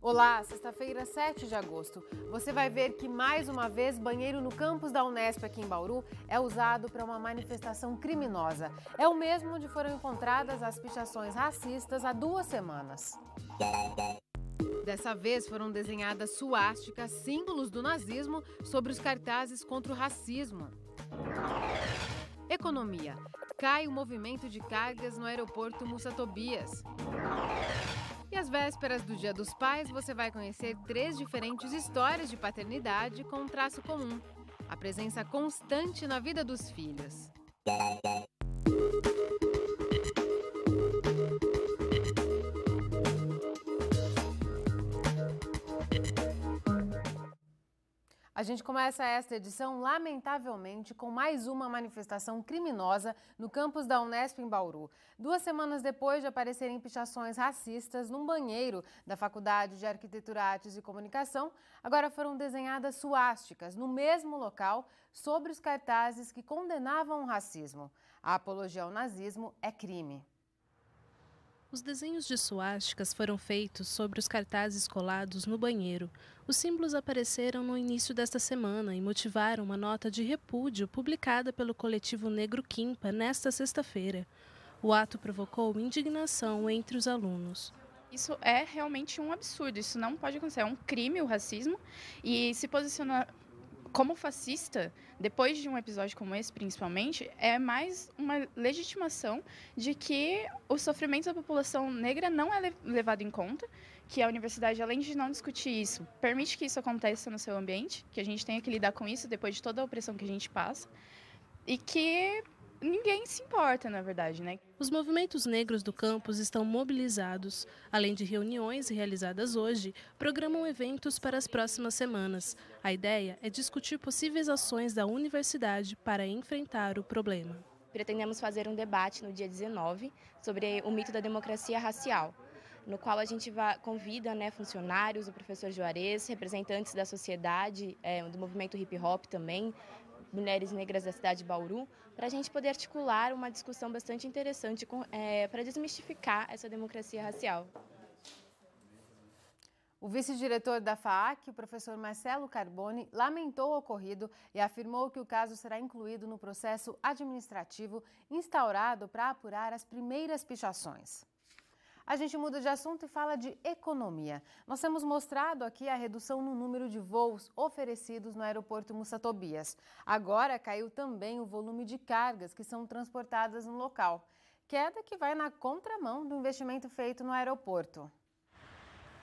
Olá, sexta-feira, 7 de agosto. Você vai ver que, mais uma vez, banheiro no campus da Unesp aqui em Bauru é usado para uma manifestação criminosa. É o mesmo onde foram encontradas as pichações racistas há 2 semanas. Dessa vez foram desenhadas suásticas, símbolos do nazismo, sobre os cartazes contra o racismo. Economia. Cai o movimento de cargas no aeroporto Mussa Tobias. E às vésperas do Dia dos Pais, você vai conhecer 3 diferentes histórias de paternidade com um traço comum: a presença constante na vida dos filhos. A gente começa esta edição, lamentavelmente, com mais uma manifestação criminosa no campus da Unesp em Bauru. 2 semanas depois de aparecerem pichações racistas num banheiro da Faculdade de Arquitetura, Artes e Comunicação, agora foram desenhadas suásticas no mesmo local sobre os cartazes que condenavam o racismo. A apologia ao nazismo é crime. Os desenhos de suásticas foram feitos sobre os cartazes colados no banheiro. Os símbolos apareceram no início desta semana e motivaram uma nota de repúdio publicada pelo coletivo Negro Quimpa nesta sexta-feira. O ato provocou indignação entre os alunos. Isso é realmente um absurdo, isso não pode acontecer, é um crime o racismo, e se posicionar como fascista, depois de um episódio como esse, principalmente, é mais uma legitimação de que o sofrimento da população negra não é levado em conta, que a universidade, além de não discutir isso, permite que isso aconteça no seu ambiente, que a gente tenha que lidar com isso depois de toda a opressão que a gente passa, e que ninguém se importa, na verdade, né? Os movimentos negros do campus estão mobilizados. Além de reuniões realizadas hoje, programam eventos para as próximas semanas. A ideia é discutir possíveis ações da universidade para enfrentar o problema. Pretendemos fazer um debate no dia 19 sobre o mito da democracia racial, no qual a gente convida funcionários, o professor Juarez, representantes da sociedade, do movimento hip hop também, mulheres negras da cidade de Bauru, para a gente poder articular uma discussão bastante interessante para desmistificar essa democracia racial. O vice-diretor da FAAC, o professor Marcelo Carboni, lamentou o ocorrido e afirmou que o caso será incluído no processo administrativo instaurado para apurar as primeiras pichações. A gente muda de assunto e fala de economia. Nós temos mostrado aqui a redução no número de voos oferecidos no aeroporto Mussa Tobias. Agora caiu também o volume de cargas que são transportadas no local. Queda que vai na contramão do investimento feito no aeroporto.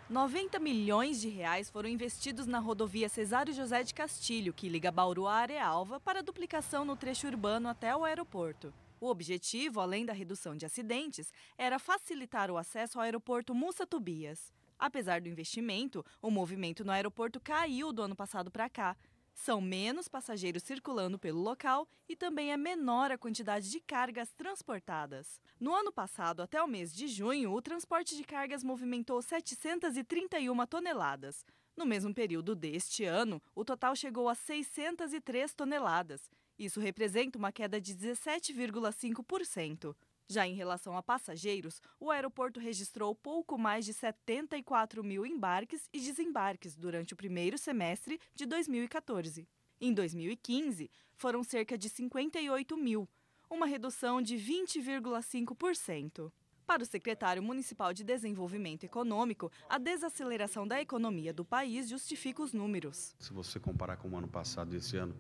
90 milhões de reais foram investidos na rodovia Cesário José de Castilho, que liga Bauru à Arealva, para duplicação no trecho urbano até o aeroporto. O objetivo, além da redução de acidentes, era facilitar o acesso ao aeroporto Mussa Tobias. Apesar do investimento, o movimento no aeroporto caiu do ano passado para cá. São menos passageiros circulando pelo local e também é menor a quantidade de cargas transportadas. No ano passado, até o mês de junho, o transporte de cargas movimentou 731 toneladas. No mesmo período deste ano, o total chegou a 603 toneladas. Isso representa uma queda de 17,5%. Já em relação a passageiros, o aeroporto registrou pouco mais de 74 mil embarques e desembarques durante o primeiro semestre de 2014. Em 2015, foram cerca de 58 mil, uma redução de 20,5%. Para o secretário municipal de Desenvolvimento Econômico, a desaceleração da economia do país justifica os números. Se você comparar com o ano passado e esse ano,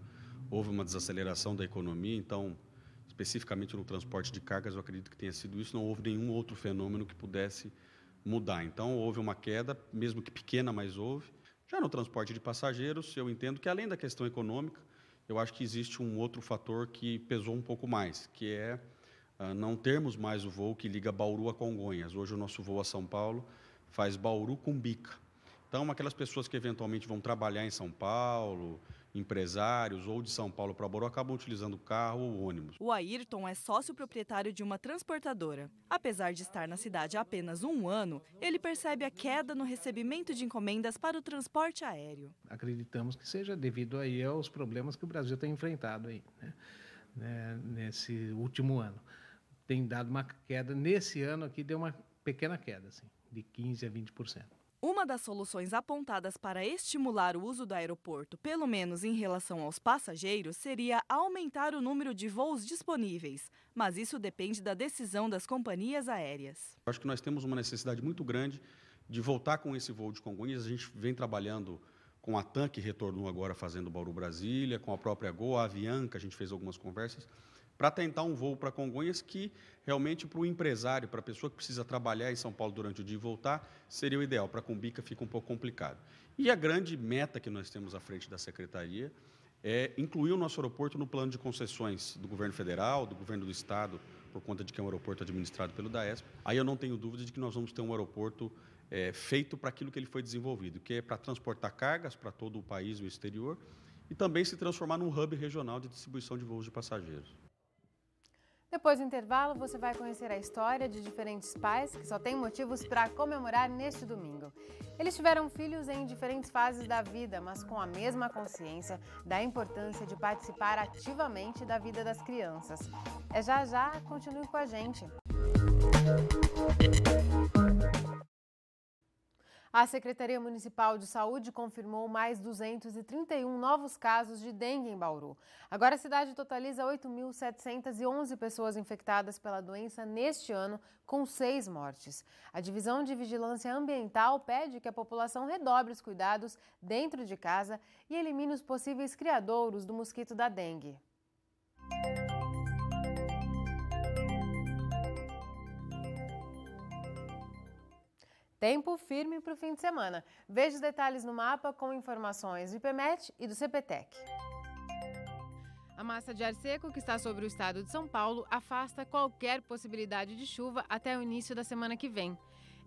houve uma desaceleração da economia, então, especificamente no transporte de cargas, eu acredito que tenha sido isso, não houve nenhum outro fenômeno que pudesse mudar. Então, houve uma queda, mesmo que pequena, mas houve. Já no transporte de passageiros, eu entendo que, além da questão econômica, eu acho que existe um outro fator que pesou um pouco mais, que é não termos mais o voo que liga Bauru a Congonhas. Hoje, o nosso voo a São Paulo faz Bauru com Bica. Então, aquelas pessoas que eventualmente vão trabalhar em São Paulo, empresários ou de São Paulo para Bauru, acabam utilizando carro ou ônibus. O Ayrton é sócio proprietário de uma transportadora. Apesar de estar na cidade há apenas um ano, ele percebe a queda no recebimento de encomendas para o transporte aéreo. Acreditamos que seja devido aí aos problemas que o Brasil tem enfrentado aí, nesse último ano. Tem dado uma queda, nesse ano aqui deu uma pequena queda, assim, de 15% a 20%. Uma das soluções apontadas para estimular o uso do aeroporto, pelo menos em relação aos passageiros, seria aumentar o número de voos disponíveis. Mas isso depende da decisão das companhias aéreas. Acho que nós temos uma necessidade muito grande de voltar com esse voo de Congonhas. A gente vem trabalhando com a TAM, que retornou agora fazendo Bauru-Brasília, com a própria Gol, a Avianca, a gente fez algumas conversas, para tentar um voo para Congonhas que realmente para o empresário, para a pessoa que precisa trabalhar em São Paulo durante o dia e voltar, seria o ideal. Para a Cumbica fica um pouco complicado. E a grande meta que nós temos à frente da Secretaria é incluir o nosso aeroporto no plano de concessões do governo federal, do governo do estado, por conta de que é um aeroporto administrado pelo DAESP. Aí eu não tenho dúvida de que nós vamos ter um aeroporto feito para aquilo que ele foi desenvolvido, que é para transportar cargas para todo o país e o exterior, e também se transformar num hub regional de distribuição de voos de passageiros. Depois do intervalo, você vai conhecer a história de diferentes pais que só têm motivos para comemorar neste domingo. Eles tiveram filhos em diferentes fases da vida, mas com a mesma consciência da importância de participar ativamente da vida das crianças. Já, continue com a gente. A Secretaria Municipal de Saúde confirmou mais 231 novos casos de dengue em Bauru. Agora a cidade totaliza 8.711 pessoas infectadas pela doença neste ano, com 6 mortes. A Divisão de Vigilância Ambiental pede que a população redobre os cuidados dentro de casa e elimine os possíveis criadouros do mosquito da dengue. Tempo firme para o fim de semana. Veja os detalhes no mapa com informações do IPMET e do CPTEC. A massa de ar seco que está sobre o estado de São Paulo afasta qualquer possibilidade de chuva até o início da semana que vem.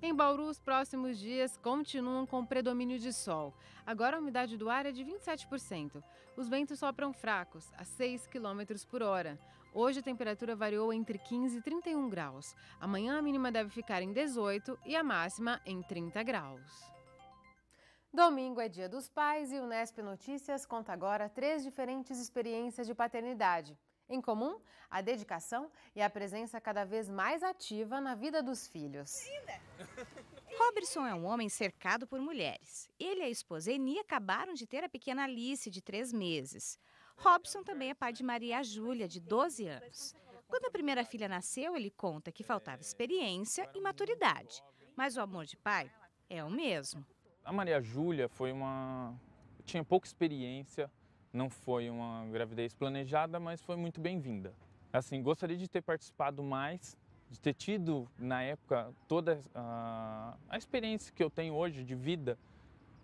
Em Bauru, os próximos dias continuam com predomínio de sol. Agora a umidade do ar é de 27%. Os ventos sopram fracos, a 6 km por hora. Hoje a temperatura variou entre 15 e 31 graus. Amanhã a mínima deve ficar em 18 e a máxima em 30 graus. Domingo é Dia dos Pais e o Unesp Notícias conta agora 3 diferentes experiências de paternidade. Em comum, a dedicação e a presença cada vez mais ativa na vida dos filhos. Roberson é um homem cercado por mulheres. Ele e a esposa Eni acabaram de ter a pequena Alice, de 3 meses. Robson também é pai de Maria Júlia, de 12 anos. Quando a primeira filha nasceu, ele conta que faltava experiência e maturidade. Mas o amor de pai é o mesmo. A Maria Júlia tinha pouca experiência, não foi uma gravidez planejada, mas foi muito bem-vinda. Assim, gostaria de ter participado mais, de ter tido, na época, toda a experiência que eu tenho hoje de vida,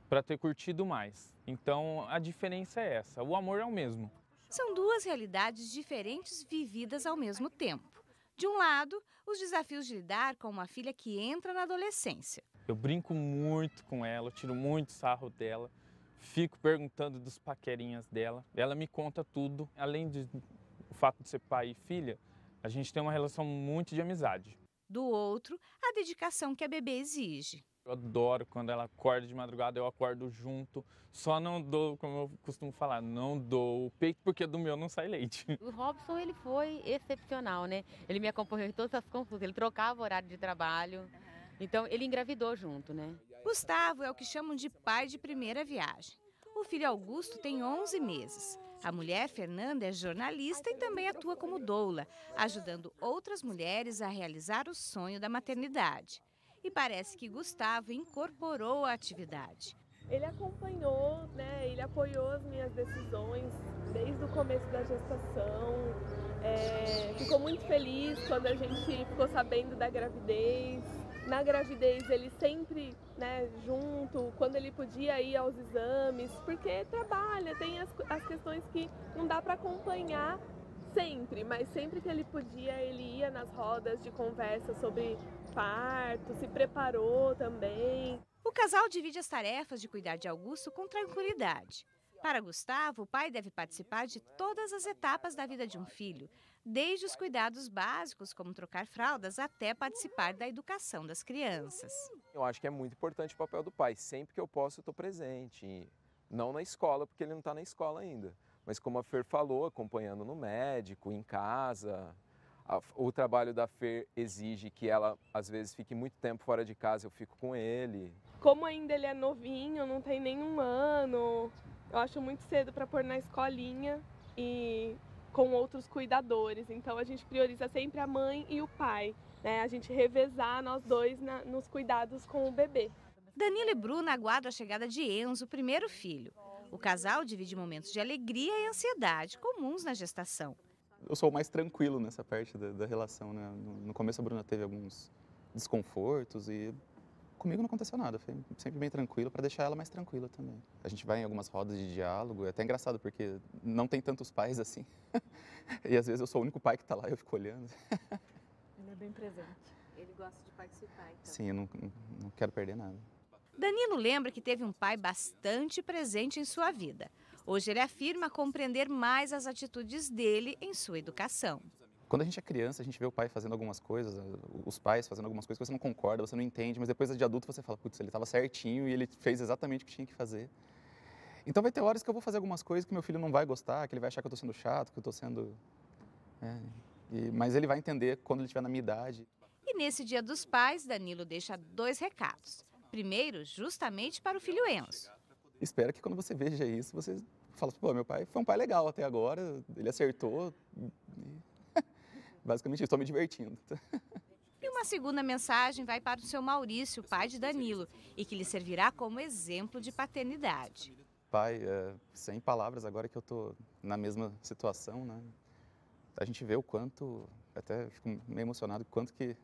para ter curtido mais. Então, a diferença é essa, o amor é o mesmo. São 2 realidades diferentes vividas ao mesmo tempo. De um lado, os desafios de lidar com uma filha que entra na adolescência. Eu brinco muito com ela, eu tiro muito sarro dela, fico perguntando dos paquerinhas dela. Ela me conta tudo. Além do fato de ser pai e filha, a gente tem uma relação muito de amizade. Do outro, a dedicação que a bebê exige. Eu adoro quando ela acorda de madrugada, eu acordo junto. Só não dou, como eu costumo falar, não dou o peito porque do meu não sai leite. O Robson, ele foi excepcional, né? Ele me acompanhou em todas as confusões, ele trocava o horário de trabalho. Então, ele engravidou junto, né? Gustavo é o que chamam de pai de primeira viagem. O filho Augusto tem 11 meses. A mulher, Fernanda, é jornalista e também atua como doula, ajudando outras mulheres a realizar o sonho da maternidade. E parece que Gustavo incorporou a atividade. Ele acompanhou, né? Ele apoiou as minhas decisões desde o começo da gestação. Ficou muito feliz quando a gente ficou sabendo da gravidez. Na gravidez ele sempre, né, junto, quando ele podia ir aos exames, porque trabalha, tem as questões que não dá para acompanhar sempre, mas sempre que ele podia, ele ia nas rodas de conversa sobre parto, se preparou também. O casal divide as tarefas de cuidar de Augusto com tranquilidade. Para Gustavo, o pai deve participar de todas as etapas da vida de um filho, desde os cuidados básicos, como trocar fraldas, até participar da educação das crianças. Eu acho que é muito importante o papel do pai. Sempre que eu posso, eu estou presente. Não na escola, porque ele não está na escola ainda. Mas como a Fer falou, acompanhando no médico, em casa. O trabalho da Fer exige que ela, às vezes, fique muito tempo fora de casa, eu fico com ele. como ainda ele é novinho, não tem nenhum ano, eu acho muito cedo para pôr na escolinha e com outros cuidadores. Então a gente prioriza sempre a mãe e o pai, né? A gente revezar nós dois nos cuidados com o bebê. Danilo e Bruna aguardam a chegada de Enzo, o primeiro filho. O casal divide momentos de alegria e ansiedade, comuns na gestação. Eu sou o mais tranquilo nessa parte da relação, né? No começo a Bruna teve alguns desconfortos e comigo não aconteceu nada, foi sempre bem tranquilo para deixar ela mais tranquila também. A gente vai em algumas rodas de diálogo, é até engraçado porque não tem tantos pais assim. E às vezes eu sou o único pai que está lá e eu fico olhando. Ele é bem presente, ele gosta de participar. Então. Sim, eu não quero perder nada. Danilo lembra que teve um pai bastante presente em sua vida. Hoje ele afirma compreender mais as atitudes dele em sua educação. Quando a gente é criança, a gente vê o pai fazendo algumas coisas, os pais fazendo algumas coisas que você não concorda, você não entende, mas depois de adulto você fala, putz, ele estava certinho e ele fez exatamente o que tinha que fazer. Então vai ter horas que eu vou fazer algumas coisas que meu filho não vai gostar, que ele vai achar que eu estou sendo chato, que eu estou sendo... mas ele vai entender quando ele estiver na minha idade. E nesse Dia dos Pais, Danilo deixa 2 recados. Primeiro, justamente para o filho Enzo. Espero que quando você veja isso, você fala, pô, meu pai foi um pai legal até agora, ele acertou... Basicamente, estou me divertindo. E uma segunda mensagem vai para o seu Maurício, pai de Danilo, e que lhe servirá como exemplo de paternidade. Pai, sem palavras, agora que eu estou na mesma situação, né? A gente vê o quanto, até fico meio emocionado, o quanto que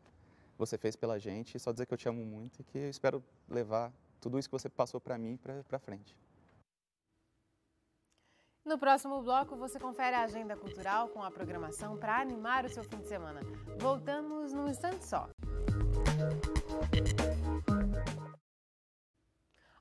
você fez pela gente, e só dizer que eu te amo muito e que eu espero levar tudo isso que você passou para mim para frente. No próximo bloco, você confere a agenda cultural com a programação para animar o seu fim de semana. Voltamos num instante só.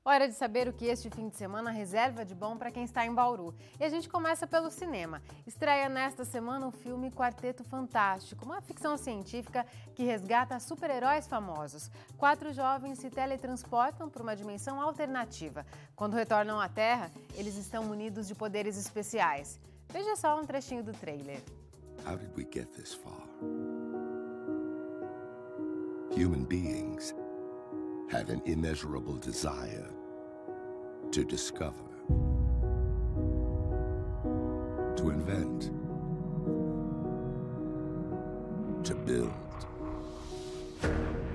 Hora de saber o que este fim de semana reserva de bom para quem está em Bauru. E a gente começa pelo cinema. Estreia nesta semana o filme Quarteto Fantástico, uma ficção científica que resgata super-heróis famosos. 4 jovens se teletransportam para uma dimensão alternativa. Quando retornam à Terra, eles estão munidos de poderes especiais. Veja só um trechinho do trailer. How did we get this far? Human beings have an immeasurable desire to discover, to invent, to build.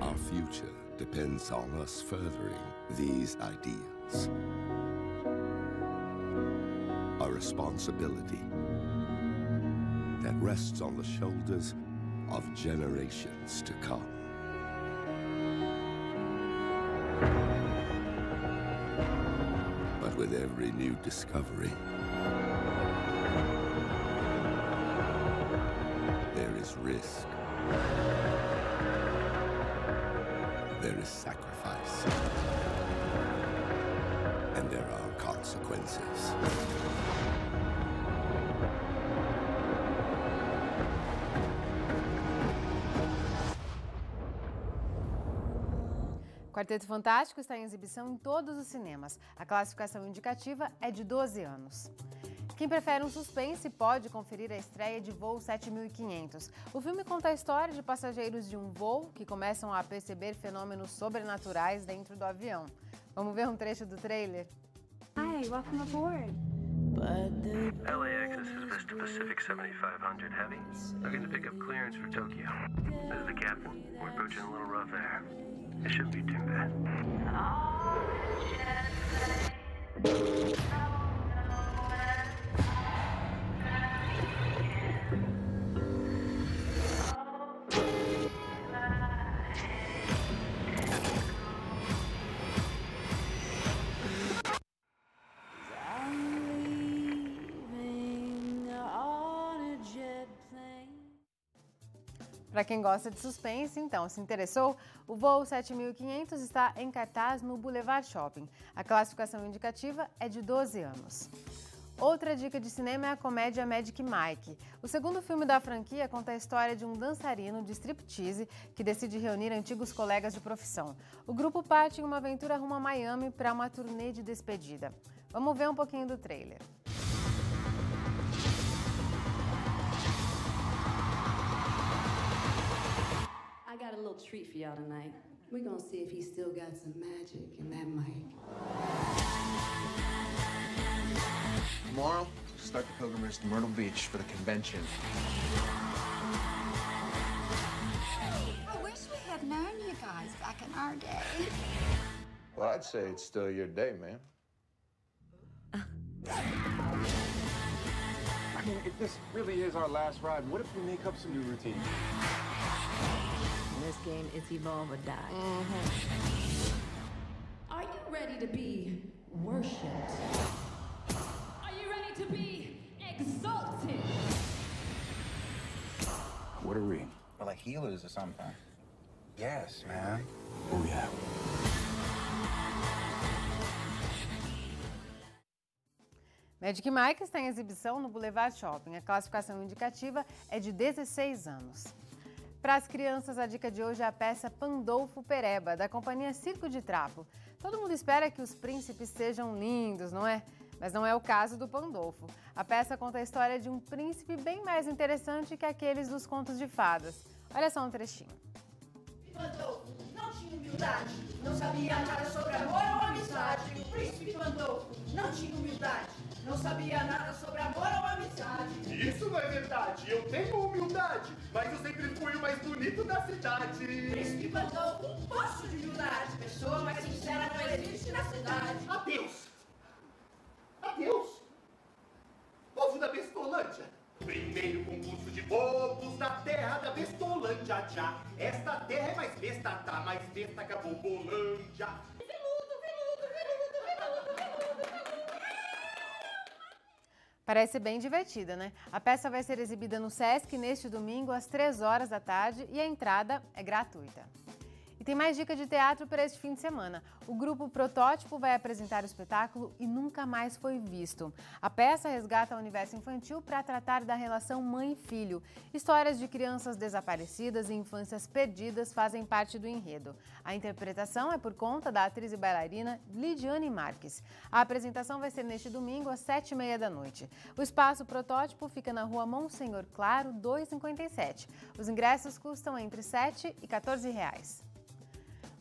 Our future depends on us furthering these ideas. A responsibility that rests on the shoulders of generations to come. But with every new discovery, there is risk. There is sacrifice. And there are consequences. Quarteto Fantástico está em exibição em todos os cinemas. A classificação indicativa é de 12 anos. Quem prefere um suspense pode conferir a estreia de Voo 7500. O filme conta a história de passageiros de um voo que começam a perceber fenômenos sobrenaturais dentro do avião. Vamos ver um trecho do trailer? Hi, welcome aboard. LAX, this is Vista Pacific 7500 Heavy. Looking to pick up clearance for Tokyo. This is the captain. We're approaching a little rough air. It shouldn't be too bad. Para quem gosta de suspense, então, se interessou, o Voo 7500 está em cartaz no Boulevard Shopping. A classificação indicativa é de 12 anos. Outra dica de cinema é a comédia Magic Mike. O segundo filme da franquia conta a história de um dançarino de striptease que decide reunir antigos colegas de profissão. O grupo parte em uma aventura rumo a Miami para uma turnê de despedida. Vamos ver um pouquinho do trailer. I got a little treat for y'all tonight. We're gonna see if he's still got some magic in that mic. Tomorrow, start the pilgrimage to Myrtle Beach for the convention. I wish we had known you guys back in our day. Well, I'd say it's still your day, man. I mean, if this really is our last ride, what if we make up some new routine? This game is evolve or die. Are you ready to be worshipped? Are you ready to be exalted? What are we? We're like healers or something. Yes, man. Oh, yeah. Magic Mike está em exibição no Boulevard Shopping. A classificação indicativa é de 16 anos. Para as crianças, a dica de hoje é a peça Pandolfo Pereba, da companhia Circo de Trapo. Todo mundo espera que os príncipes sejam lindos, não é? Mas não é o caso do Pandolfo. A peça conta a história de um príncipe bem mais interessante que aqueles dos contos de fadas. Olha só um trechinho. Pandolfo não tinha humildade, não sabia nada sobre amor ou amizade. O príncipe Pandolfo não tinha humildade, não sabia nada sobre amor ou amizade. Isso não é verdade, eu tenho humildade, mas eu sempre fui o mais bonito da cidade. Príncipe Pandolfo, um poço de humildade, pessoa mais sincera não existe na cidade. Adeus! Adeus! Povo da Bestolândia! Primeiro concurso de bobos da terra da Bestolândia, já. Esta terra é mais besta, tá mais besta que a Bobolândia. Parece bem divertida, né? A peça vai ser exibida no Sesc neste domingo às 3 horas da tarde e a entrada é gratuita. E tem mais dica de teatro para este fim de semana. O grupo Protótipo vai apresentar o espetáculo E Nunca Mais Foi Visto. A peça resgata o universo infantil para tratar da relação mãe e filho. Histórias de crianças desaparecidas e infâncias perdidas fazem parte do enredo. A interpretação é por conta da atriz e bailarina Lidiane Marques. A apresentação vai ser neste domingo às 7h30 da noite. O espaço Protótipo fica na rua Monsenhor Claro, 257. Os ingressos custam entre R$ 7 e R$ 14.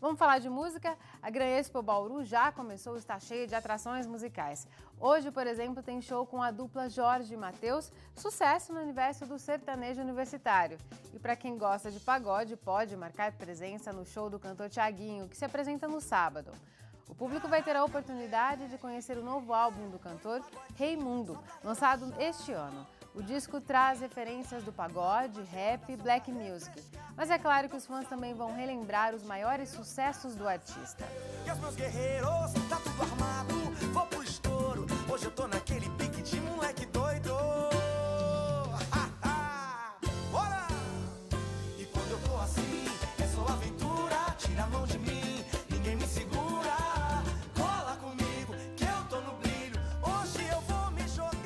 Vamos falar de música? A Gran Expo Bauru já começou, está cheia de atrações musicais. Hoje, por exemplo, tem show com a dupla Jorge e Mateus, sucesso no universo do sertanejo universitário. E para quem gosta de pagode, pode marcar presença no show do cantor Thiaguinho, que se apresenta no sábado. O público vai ter a oportunidade de conhecer o novo álbum do cantor, Rei Mundo, lançado este ano. O disco traz referências do pagode, rap e black music. Mas é claro que os fãs também vão relembrar os maiores sucessos do artista. E os meus guerreiros, tá tudo armado, vou pro estouro. Hoje eu tô naquele pique de moleque doido. Bora! E quando eu tô assim, é só aventura. Tira a mão de mim, ninguém me segura. Cola comigo, que eu tô no brilho. Hoje eu vou me jogar.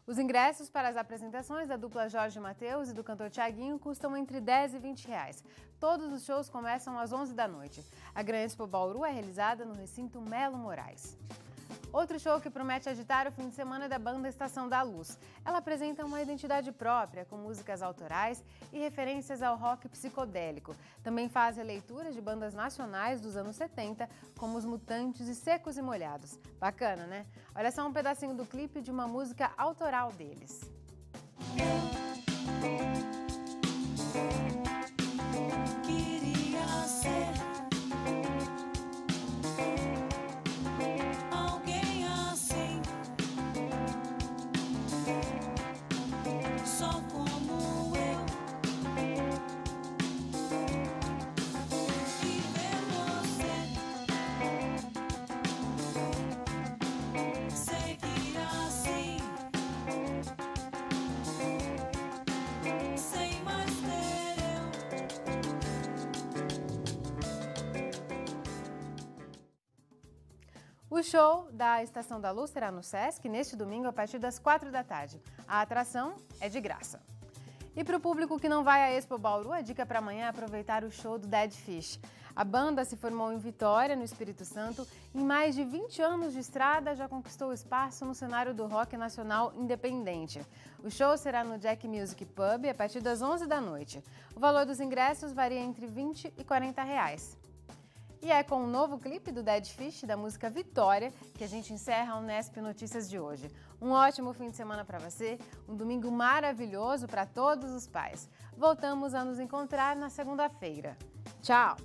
Os ingressos para as apresentações da dupla Jorge Mateus e do cantor Thiaguinho custam entre R$ 10 e R$ 20. Todos os shows começam às 11 da noite. A Gran Expo Bauru é realizada no recinto Melo Moraes. Outro show que promete agitar o fim de semana é da banda Estação da Luz. Ela apresenta uma identidade própria, com músicas autorais e referências ao rock psicodélico. Também faz releituras de bandas nacionais dos anos 70, como Os Mutantes e Secos e Molhados. Bacana, né? Olha só um pedacinho do clipe de uma música autoral deles. Queria ser alguém assim, só como eu, e ver você seguir assim, sem mais ter eu. O show da Estação da Luz será no Sesc neste domingo a partir das 4 da tarde. A atração é de graça. E para o público que não vai à Expo Bauru, a dica para amanhã é aproveitar o show do Dead Fish. A banda se formou em Vitória, no Espírito Santo. Em mais de 20 anos de estrada, já conquistou espaço no cenário do rock nacional independente. O show será no Jack Music Pub a partir das 11 da noite. O valor dos ingressos varia entre R$ 20 e R$ 40. E é com o novo clipe do Dead Fish, da música Vitória, que a gente encerra o Unesp Notícias de hoje. Um ótimo fim de semana para você, um domingo maravilhoso para todos os pais. Voltamos a nos encontrar na segunda-feira. Tchau!